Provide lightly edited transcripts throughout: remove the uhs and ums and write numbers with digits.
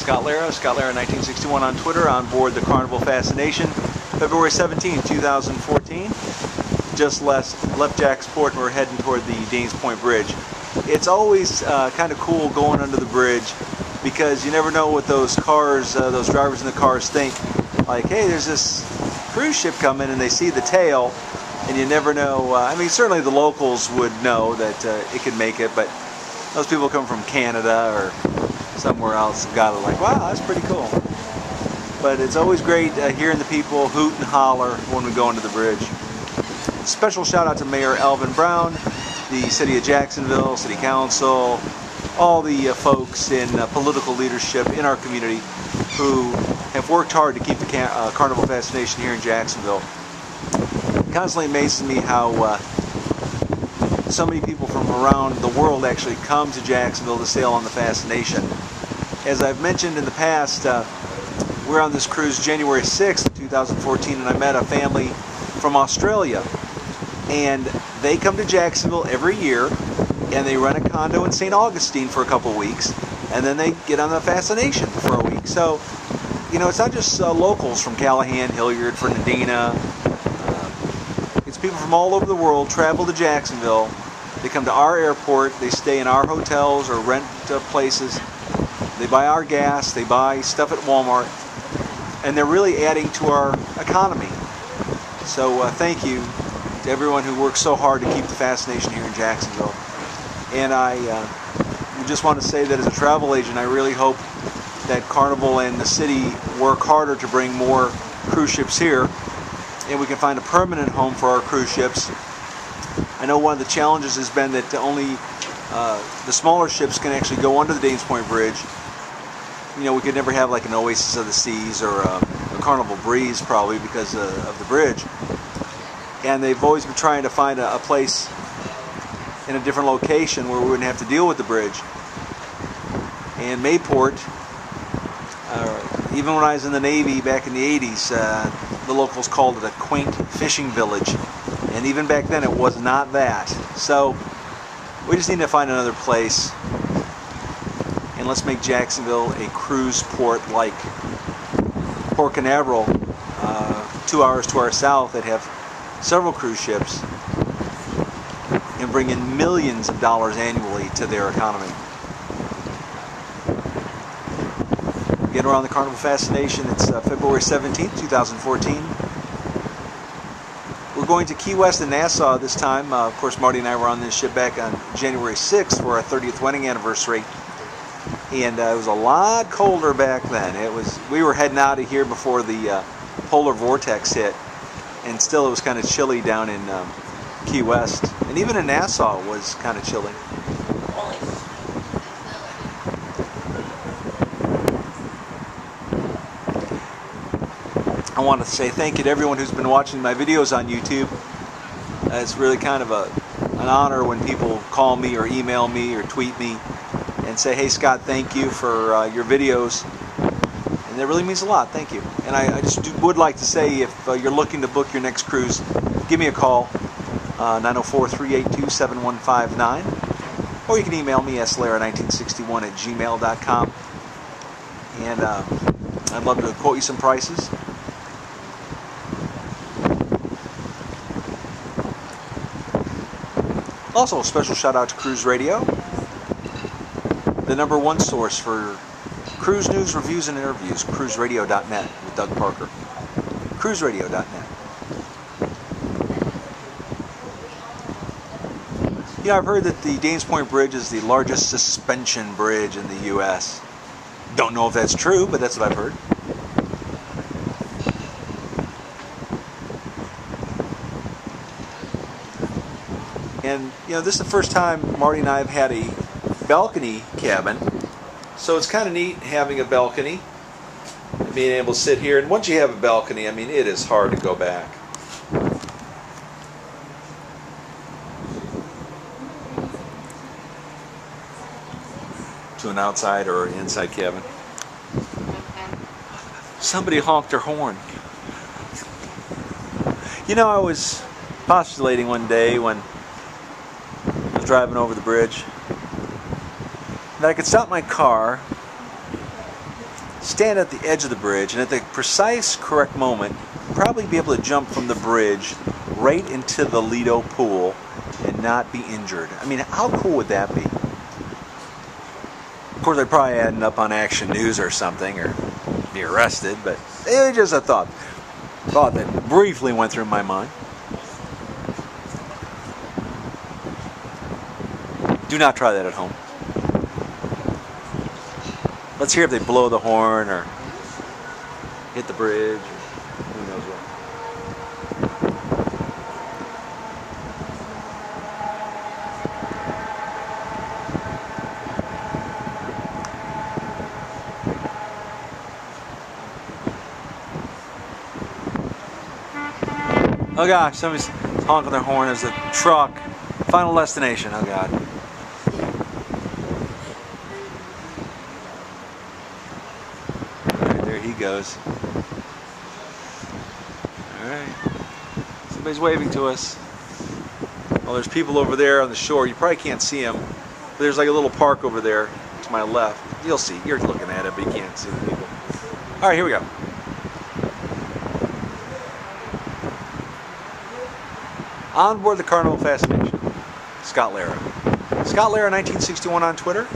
Scott Lara, Scott Lara 1961 on Twitter, on board the Carnival Fascination, February 17, 2014. Just left Jacksport and we're heading toward the Danes Point Bridge. It's always kind of cool going under the bridge because you never know what those cars, those drivers in the cars think. Like, hey, there's this cruise ship coming, and they see the tail, and you never know. I mean, certainly the locals would know that it could make it, but those people come from Canada or somewhere else have got it like, wow, that's pretty cool. But it's always great hearing the people hoot and holler when we go into the bridge. Special shout out to Mayor Alvin Brown, the City of Jacksonville, City Council, all the folks in political leadership in our community who have worked hard to keep the Carnival Fascination here in Jacksonville. It constantly amazes me how so many people from around the world actually come to Jacksonville to sail on the Fascination. As I've mentioned in the past, we're on this cruise January 6th, 2014, and I met a family from Australia. And they come to Jacksonville every year, and they rent a condo in St. Augustine for a couple weeks, and then they get on the Fascination for a week. So, you know, it's not just locals from Callahan, Hilliard, Fernandina. It's people from all over the world travel to Jacksonville. They come to our airport, they stay in our hotels or rent places. They buy our gas, they buy stuff at Walmart, and they're really adding to our economy. So thank you to everyone who works so hard to keep the Fascination here in Jacksonville. And I just want to say that as a travel agent, I really hope that Carnival and the city work harder to bring more cruise ships here, and we can find a permanent home for our cruise ships. I know one of the challenges has been that only the smaller ships can actually go under the Danes Point Bridge. You know, we could never have like an Oasis of the Seas or a Carnival Breeze probably because of the bridge. And they've always been trying to find a place in a different location where we wouldn't have to deal with the bridge. And Mayport, even when I was in the Navy back in the 80s, the locals called it a quaint fishing village. And even back then it was not that. So we just need to find another place. And let's make Jacksonville a cruise port like Port Canaveral, 2 hours to our south, that have several cruise ships and bring in millions of dollars annually to their economy. Get around the Carnival Fascination. It's February 17th, 2014. We're going to Key West and Nassau this time. Of course, Marty and I were on this ship back on January 6th for our 30th wedding anniversary. And it was a lot colder back then. We were heading out of here before the polar vortex hit. And still it was kind of chilly down in Key West. And even in Nassau it was kind of chilly. I want to say thank you to everyone who's been watching my videos on YouTube. It's really kind of an honor when people call me or email me or tweet me and say, hey Scott, thank you for your videos. And that really means a lot. Thank you. And I just would like to say, if you're looking to book your next cruise, give me a call, 904-382-7159. Or you can email me, slara1961@gmail.com. And I'd love to quote you some prices. Also, a special shout out to Cruise Radio, the #1 source for cruise news, reviews, and interviews. CruiseRadio.net with Doug Parker. CruiseRadio.net. You know, I've heard that the Danes Point Bridge is the largest suspension bridge in the U.S. Don't know if that's true, but that's what I've heard. And, you know, this is the first time Marty and I have had a balcony cabin. So it's kind of neat having a balcony and being able to sit here. And once you have a balcony, I mean, it is hard to go back. To an outside or inside cabin. Somebody honked their horn. You know, I was postulating one day when I was driving over the bridge that I could stop my car stand at the edge of the bridge, and at the precise correct moment, probably be able to jump from the bridge right into the Lido pool and not be injured. I mean, how cool would that be? Of course, I'd probably end up on Action News or something, or be arrested, but it was just a thought that briefly went through my mind. Do not try that at home. Let's hear if they blow the horn or hit the bridge, or who knows what. Oh gosh, somebody's honking their horn as a truck. Final destination, oh god. Alright, there he goes. Alright. Somebody's waving to us. Well, there's people over there on the shore. You probably can't see them. But there's like a little park over there to my left. You'll see. You're looking at it, but you can't see the people. Alright, here we go. On board the Carnival Fascination, Scott Lara. Scott Lara 1961 on Twitter.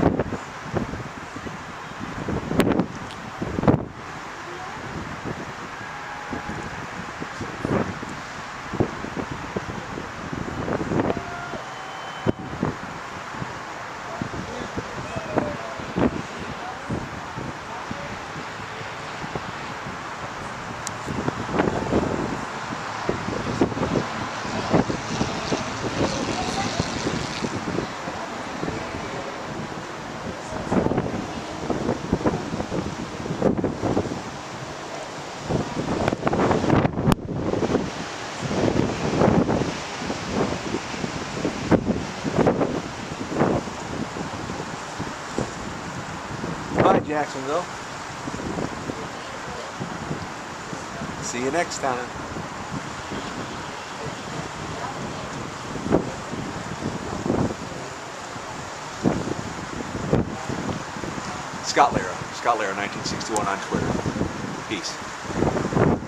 Bye, Jacksonville. See you next time. Scott Lara 1961 on Twitter. Peace.